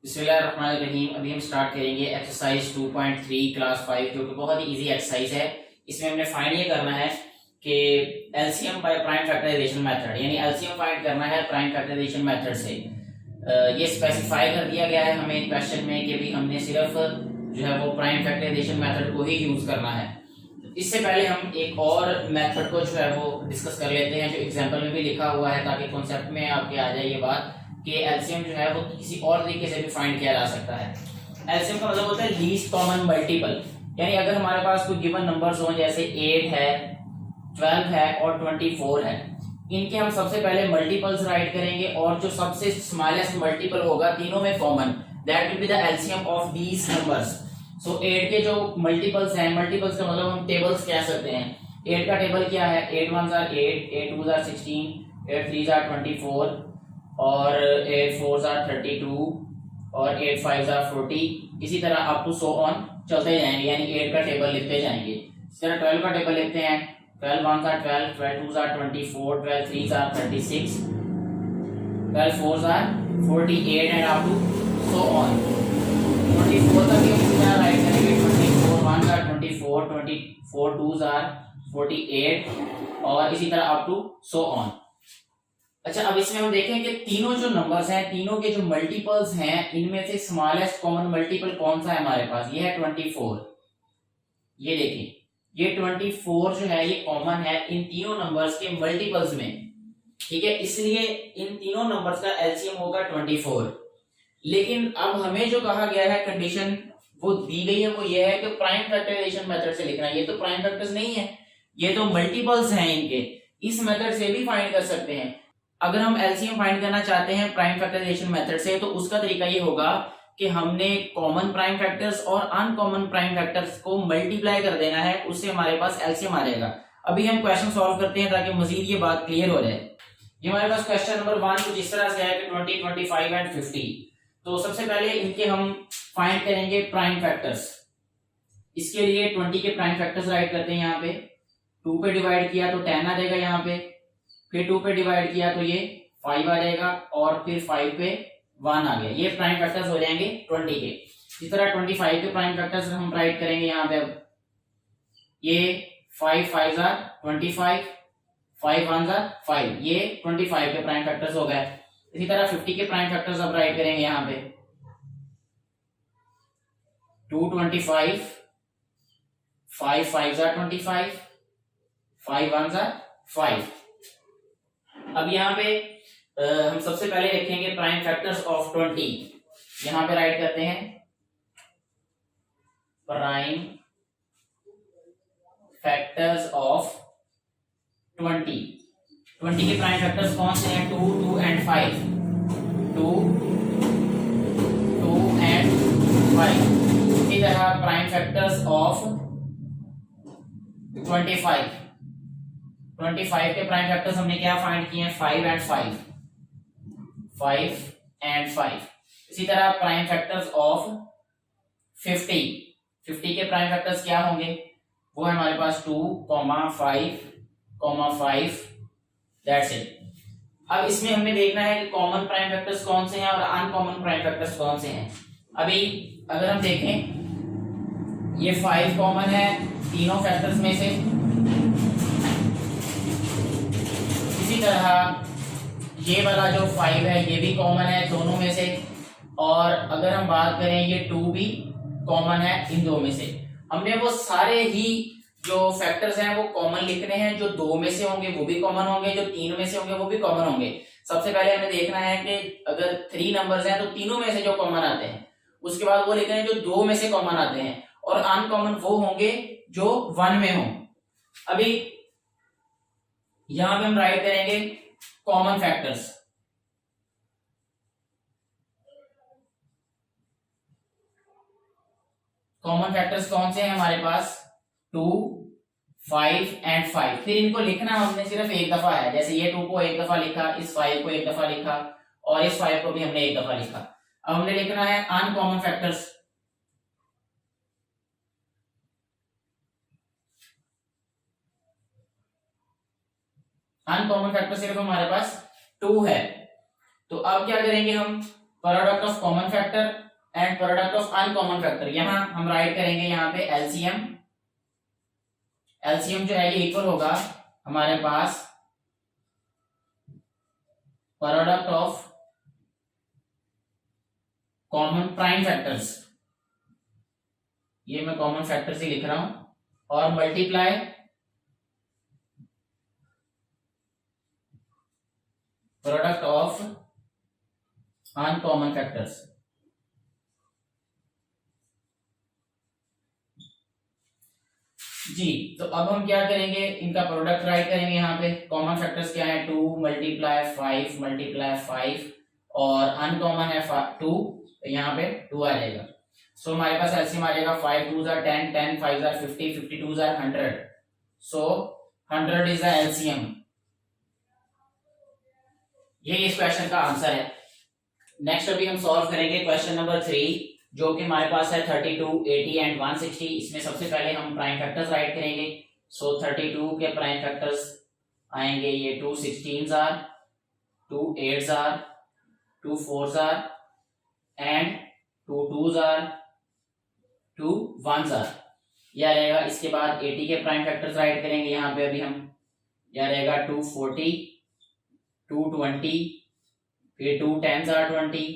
बिस्मिल्लाहिर्रहमानिर्रहीम। अभी हम स्टार्ट करेंगे एक्सरसाइज 2.3 क्लास 5, जो कि बहुत ही इजी एक्सरसाइज है। इसमें हमने फाइंड ये करना है कि LCM by prime factorization method, यानी एलसीएम फाइंड करना है प्राइम फैक्टराइजेशन मेथड से। ये स्पेसिफाई कर दिया गया है हमें क्वेश्चन में कि भी हमने सिर्फ जो है वो प्राइम फैक्टराइजेशन मेथड को ही यूज करना है। इससे पहले हम एक और मेथड को जो है वो डिस्कस कर लेते हैं, जो एग्जांपल में भी लिखा हुआ है, ताकि कॉन्सेप्ट में आपके आ जाए ये बात कि एलसीएम जो है वो किसी और तरीके से भी फाइंड किया जा सकता है। एलसीएम का मतलब होता है लीस्ट कॉमन मल्टीपल, यानी अगर हमारे पास कोई गिवन नंबर्स हो, जैसे 8 है, 12 है और 24 है, इनके हम सबसे पहले मल्टीपल्स राइट करेंगे और जो सबसे स्मॉलेस्ट मल्टीपल होगा तीनों में common, that will be the LCM of these numbers. So 8 के जो मल्टीपल्स हैं, मल्टीपल्स का मतलब हम टेबल्स कह सकते हैं। 8 का टेबल क्या है? 8 1 8, 8 2 16, 8 3 24 और 8 4 32 और 8 5 40। इसी तरह अप टू सो ऑन चलते जाएंगे, यानी 8 का टेबल लिखते जाएंगे। इस तरह 12 का टेबल लिखते हैं। 12 1 12, 12 2 24, 12 3 36, 12 4 48 and up to so on. 24 का भी हम इसी तरह राइट करेंगे। 24 1 24, 24 2 48 और इसी तरह अप टू सो ऑन। अच्छा, अब इसमें हम देखें कि तीनों जो नंबर्स हैं, तीनों के जो मल्टीपल्स हैं, इनमें से स्मॉलेस्ट कॉमन मल्टीपल कौन सा है हमारे पास? ये है 24। ये देखिए, ये 24 जो है ये कॉमन है इन तीनों नंबर्स के मल्टीपल्स में, ठीक है। इसलिए इन तीनों नंबर्स का एलसीएम होगा 24। लेकिन अब हमें जो कहा गया है कंडीशन वो दी गई है, वो ये है कि प्राइम फैक्टराइजेशन मेथड से लिखना है। ये तो प्राइम फैक्टर्स नहीं है, ये तो मल्टीपल्स हैं इनके। इस मेथड से भी फाइंड कर सकते हैं। अगर हम एलसीएम फाइंड करना चाहते हैं प्राइम फैक्टराइजेशन मेथड से, तो उसका तरीका ये होगा कि हमने कॉमन प्राइम फैक्टर्स और अनकॉमन प्राइम फैक्टर्स को मल्टीप्लाई कर देना है, उससे हमारे पास एलसीएम आ जाएगा। अभी हम क्वेश्चन सॉल्व करते हैं ताकि मजीद ये बात क्लियर हो जाए। ये हमारे पास क्वेश्चन नंबर 1 कुछ इस तरह से है कि 20 25 एंड 50। तो सबसे पहले इनके हम फाइंड करेंगे प्राइम फैक्टर्स। इसके लिए 20 के प्राइम फैक्टर्स राइट करते हैं। यहाँ पे 2 पे डिवाइड किया तो 10 आ जाएगा, यहाँ पे फिर 2 पे डिवाइड किया तो ये 5 आ जाएगा और फिर 5 पे 1 आ गया। ये प्राइम फैक्टर्स हो जाएंगे 20 के। इस तरह 25 के प्राइम फैक्टर्स हम राइट करेंगे यहाँ पे। ये 5 5 25, 5 1 5, ये 25 के प्राइम फैक्टर्स हो गए। इसी तरह 50 के प्राइम फैक्टर्स अब राइट करेंगे यहाँ पे। 2 25, 5 5 25, 5 1 5। अब यहाँ पे हम सबसे पहले लिखेंगे प्राइम फैक्टर्स ऑफ 20। यहाँ पे राइट करते हैं प्राइम फैक्टर्स ऑफ 20। 20 के प्राइम फैक्टर्स कौन से हैं? 2 2 एंड 5। 2 2 एंड 5। इसी तरह प्राइम फैक्टर्स ऑफ 25। 25 के प्राइम फैक्टर्स हमने क्या फाइंड किए हैं? 5 एंड 5, 5 एंड 5। इसी तरह प्राइम फैक्टर्स ऑफ 50। 50 के प्राइम फैक्टर्स क्या होंगे? वो है हमारे पास 2, 5, 5, दैट्स इट। अब इसमें हमें देखना है कि कॉमन प्राइम फैक्टर्स कौन से हैं और अनकॉमन प्राइम फैक्टर्स कौन से हैं। अभी अगर हम देखें, ये 5 कॉमन है तीनों फैक्टर्स में से। इसी तरह ये वाला जो 5 है ये भी कॉमन है दोनों में से। और अगर हम बात करें, ये 2 भी कॉमन है इन दो में से। हमने वो सारे ही जो फैक्टर्स हैं वो कॉमन लिखने हैं। जो 2 में से होंगे वो भी कॉमन होंगे, जो 3 में से होंगे वो भी कॉमन होंगे। सबसे पहले हमें देखना है कि अगर 3 नंबर्स हैं तो तीनों में से जो कॉमन आते हैं, उसके बाद वो लिखना है जो 2 में से कॉमन आते हैं, और अनकॉमन वो होंगे जो 1 में हों। अभी यहां पे हम राइट करेंगे कॉमन फैक्टर्स। कॉमन फैक्टर्स कौन से हैं हमारे पास? 2, 5 एंड 5। फिर इनको लिखना हमने सिर्फ एक दफा है, जैसे ये 2 को एक दफा लिखा, इस 5 को एक दफा लिखा और इस 5 को भी हमने एक दफा लिखा। अब हमने लिखना है अनकॉमन फैक्टर्स। अनकॉमन फैक्टर सिर्फ हमारे पास 2 है। तो अब क्या करेंगे हम? Product of common factor and product of uncommon factor. यहां हम राइट करेंगे यहाँ पे एलसीएम। एलसीएम जो है ये इक्वल होगा हमारे पास product of common prime factors, ये मैं कॉमन फैक्टर्स ही लिख रहा हूं, और multiply product of uncommon factors. जी, तो अब हम क्या करेंगे, इनका प्रोडक्ट राइट करेंगे। यहाँ पे कॉमन फैक्टर्स क्या है, 2 मल्टीप्लाई 5 मल्टीप्लाई 5, और अनकॉमन है 2, तो यहाँ पे 2 आ जाएगा। सो हमारे पास एलसीएम आ जाएगा 5 2 jar 10, 10 5 jar 50, 52 jar 100। So 100 is the LCM. ये इस क्वेश्चन का आंसर है। नेक्स्ट अभी हम सॉल्व करेंगे क्वेश्चन नंबर 3, जो कि हमारे पास है 32, 80 एंड 160। इसमें सबसे पहले हम प्राइम फैक्टर्स राइट करेंगे। सो 32 के प्राइम फैक्टर्स आएंगे, ये 2 16s are, 2 8s are, 2 4s are and 2 2s are, 2 1s are, यह रहेगा। इसके बाद 80 के प्राइम फैक्टर्स राइट करेंगे। यहाँ पे अभी हम, यह रहेगा 2 40, 2 20, फिर 2 10s आर 20,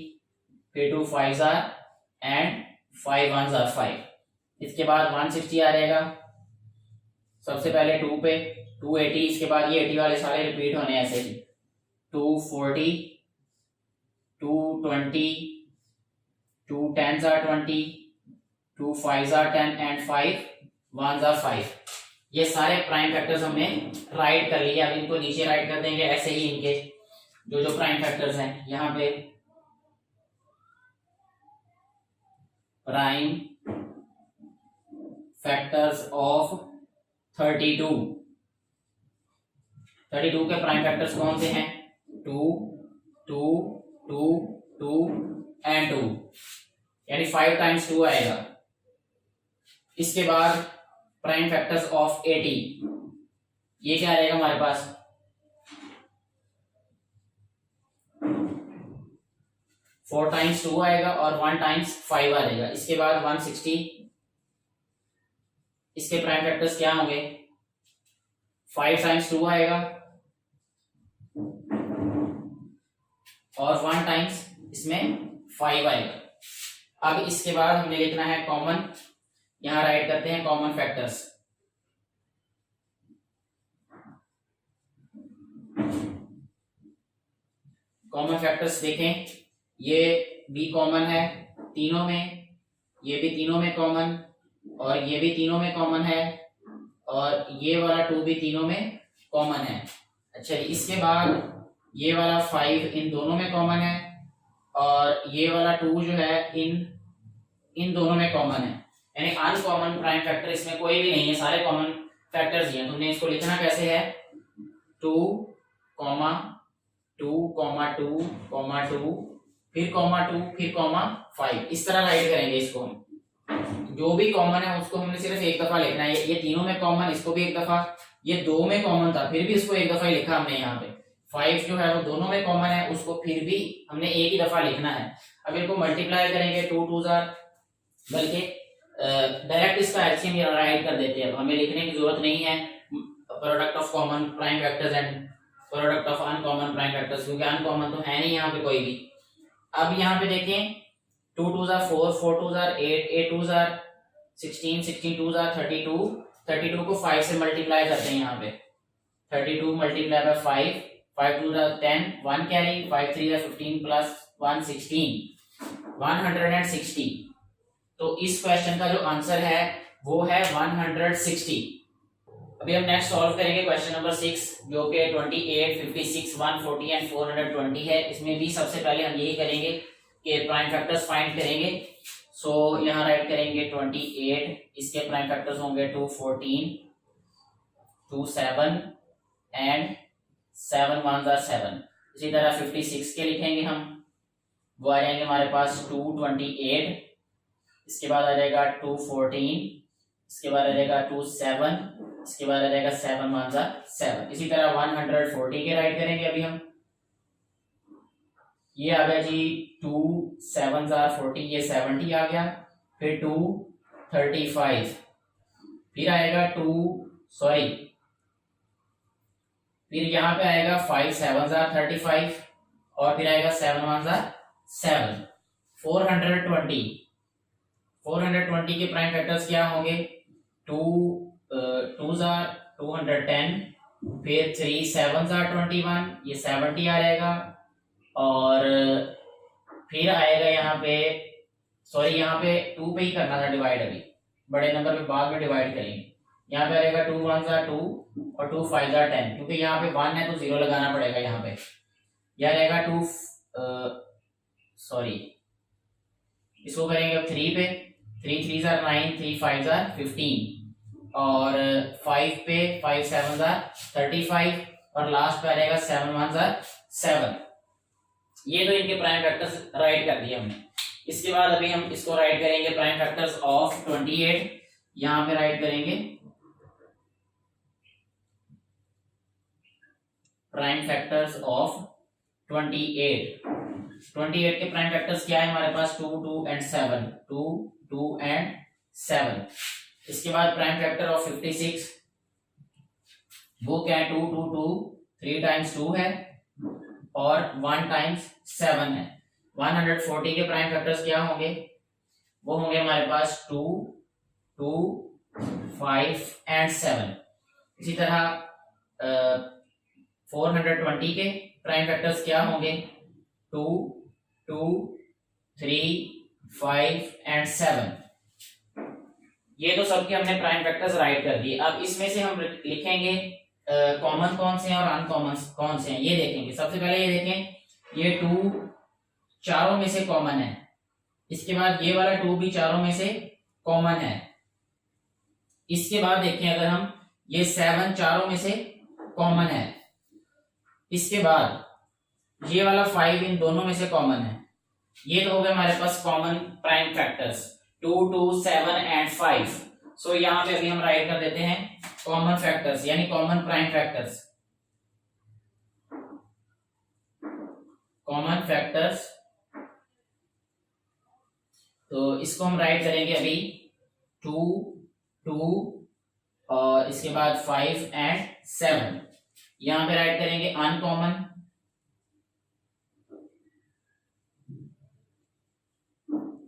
फिर 2 5s are and 5 1s are 5। इसके बाद 160 आ रहेगा सबसे पहले 2 पे, 280, इसके बाद ये 80 वाले सारे रिपीट होने हैं ऐसे ही, 240, 220, 2 10s are 20, 2 5s are 10 and 5 1s are 5। ये सारे प्राइम फैक्टर्स हमने राइट कर लिए। अब इनको नीचे राइट कर देंगे ऐसे ही, इनके जो जो प्राइम फैक्टर्स हैं यहाँ पे, प्राइम फैक्टर्स ऑफ 32। 32 के प्राइम फैक्टर्स कौन से हैं, 2 2 2 2 एंड 2, यानी 5 टाइम्स 2 आएगा। इसके बाद प्राइम फैक्टर्स ऑफ 80, ये क्या रहेगा हमारे पास, 4 टाइम्स 2 आएगा और 1 टाइम्स 5 आ जाएगा। इसके बाद 160, इसके प्राइम फैक्टर्स क्या होंगे, 5 टाइम्स 2 आएगा और 1 टाइम्स इसमें 5 आएगा। अब इसके बाद हमें लिखना है कॉमन, यहां राइट करते हैं कॉमन फैक्टर्स। कॉमन फैक्टर्स देखें, ये भी कॉमन है तीनों में, ये भी तीनों में कॉमन, और ये भी तीनों में कॉमन है, और ये वाला 2 भी तीनों में कॉमन है। अच्छा, इसके बाद ये वाला 5 इन दोनों में कॉमन है, और ये वाला 2 जो है इन दोनों में कॉमन है, यानी अनकॉमन प्राइम फैक्टर इसमें कोई भी नहीं है, सारे कॉमन फैक्टर्स ही हैं। तुमने इसको लिखना कैसे है, 2 2 2 2 फिर 2 फिर 5, इस तरह राइट करेंगे इसको हम। जो भी कॉमन है उसको हमने सिर्फ एक दफा लिखना है। ये तीनों में कॉमन, इसको भी एक दफा, ये 2 में कॉमन था फिर भी इसको एक दफा ही लिखा हमने। यहाँ पे 5 जो है वो दोनों में कॉमन है, उसको फिर भी हमने एक ही दफा लिखना है। अब इनको मल्टीप्लाई करेंगे, 2 2 जार, बल्कि डायरेक्ट इसका एलसीएम राइट कर देते हैं, हमें लिखने की जरूरत नहीं है product of common prime factors and product of uncommon prime factors, क्योंकि अनकॉमन तो है नहीं यहाँ पे कोई भी। अब यहाँ पे देखें, 2 2 जार 4, 4 2 जार 8, 8 2 जार 16, 16 2 जार 32, 32 को 5 से मल्टीप्लाई करते हैं यहाँ पे, 32 multiply by 5, 5 2 jar 10, 1 carry, 5 3 jar 15 plus 1 16, 160। तो इस क्वेश्चन का जो आंसर है वो है 160। अभी हम नेक्स्ट सॉल्व करेंगे क्वेश्चन नंबर 6, जो कि 28, 56, 140 एंड 420 है। इसमें भी सबसे पहले हम यही करेंगे कि प्राइम फैक्टर्स फाइंड करेंगे। सो यहाँ राइट करेंगे 28, इसके प्राइम फैक्टर्स होंगे 2 14, 2 7 एंड 7 1 जार 7। इसी तरह 56 के लिखेंगे हम, वो आ जाएंगे हमारे पास 2 28, इसके बाद आ जाएगा 2 14, इसके बाद आ जाएगा 2 7, इसके बाद आ जाएगा 7 1 जार 7। इसी तरह 140 के राइट करेंगे अभी हम, ये आ गया जी 2 7 40, ये 70 आ गया, फिर 2 35, फिर आएगा फिर यहाँ पे आएगा 5 7 35, और फिर आएगा 7 1 7, 420 के प्राइम फैक्टर्स क्या होंगे, 2 2 210, फिर 3 7 21, ये 70 आ जाएगा, और फिर आएगा यहाँ पे यहाँ पे 2 पे ही करना था डिवाइड, अभी बड़े नंबर पे बाद में डिवाइड करेंगे। यहाँ पे आएगा 2 1 2 और 2 5 10, क्योंकि यहाँ पे 1 है तो 0 लगाना पड़ेगा यहाँ पे। यह रहेगा 2 इसको करेंगे अब 3 पे, 3 3 9, 3 5 15, और 5 पे 5 7 35, और लास्ट पे रहेगा 7 1 7। ये तो इनके प्राइम फैक्टर्स राइट कर दिए हमने। इसके बाद अभी हम इसको राइट करेंगे प्राइम फैक्टर्स ऑफ 28। यहाँ पे राइट करेंगे प्राइम फैक्टर्स ऑफ 28। 28 के प्राइम फैक्टर्स क्या है हमारे पास, 2 2 एंड 7, 2 2 एंड 7। इसके बाद प्राइम फैक्टर ऑफ 56, वो क्या है, 2 2 2, 3 टाइम्स 2 है, और 1 टाइम्स 7 है। 140 के प्राइम फैक्टर्स क्या होंगे, वो होंगे हमारे पास 2 2 5 एंड 7। इसी तरह 420 के प्राइम फैक्टर्स क्या होंगे, 2 2 3 5 एंड 7। ये तो सबके हमने प्राइम फैक्टर्स राइट कर दिए। अब इसमें से हम लिखेंगे कॉमन कौन से हैं और अनकॉमन कौन से हैं, ये देखेंगे। सबसे पहले ये देखें, ये 2 चारों में से कॉमन है, इसके बाद ये वाला 2 भी चारों में से कॉमन है। इसके बाद देखें अगर हम, ये 7 चारों में से कॉमन है, इसके बाद ये वाला 5 इन दोनों में से कॉमन है। ये तो हो गए हमारे पास कॉमन प्राइम फैक्टर्स 2 2 7 एंड 5। सो यहाँ पे अभी हम राइट कर देते हैं कॉमन फैक्टर्स, यानी common prime factors. Common factors, तो इसको हम राइट करेंगे अभी 2 2 और इसके बाद 5 एंड 7। यहां पे राइट करेंगे अनकॉमन,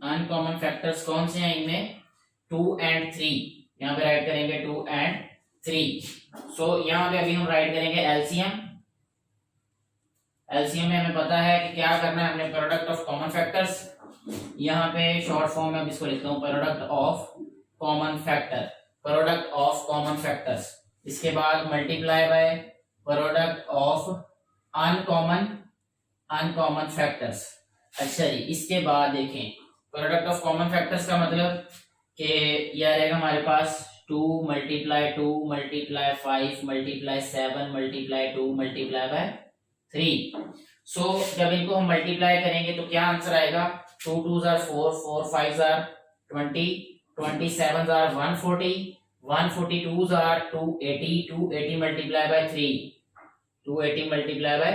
अनकॉमन फैक्टर्स कौन से हैं इनमें, 2 एंड 3। यहां पे राइट करेंगे 2 एंड 3। सो यहां पे अभी हम राइट करेंगे एलसीएम। एलसीएम में हमें पता है कि क्या करना है, हमने प्रोडक्ट ऑफ कॉमन फैक्टर्स, यहाँ पे शॉर्ट फॉर्म में इसको लिखता हूँ product of common factor, product of common factors. इसके बाद multiply by product of uncommon factors. अच्छा जी, इसके बाद देखें प्रोडक्ट ऑफ कॉमन फैक्टर्स का मतलब कि यह रहेगा हमारे पास 2 × 2 × 5 × 7 × 2 × 3। सो जब इनको हम मल्टीप्लाई करेंगे तो क्या आंसर आएगा, 2 2 4 4 5 20 27 140 142 280 280 multiplied by 3 280 multiplied by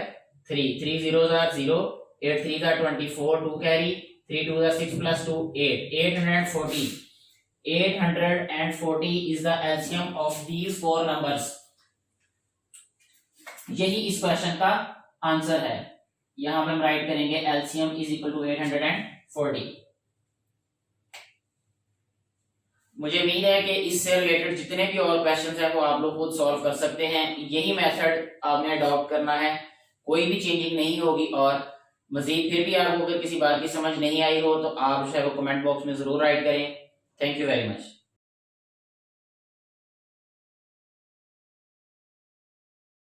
3 3 zeros are 0 8 3s are 24 2 carry 3 2s are 6 plus 2 8 840 is the LCM of these four numbers। यही इस क्वेश्चन का आंसर है। यहां पर हम राइट करेंगे LCM is equal to 840। मुझे उम्मीद है कि इससे रिलेटेड जितने भी और क्वेश्चंस हैं वो आप लोग खुद सॉल्व कर सकते हैं। यही मेथड आपने अडॉप्ट करना है, कोई भी चेंजिंग नहीं होगी। और मजीद फिर भी आपको अगर किसी बात की समझ नहीं आई हो तो आप जो है वो कमेंट बॉक्स में जरूर राइट करें। Thank you very much.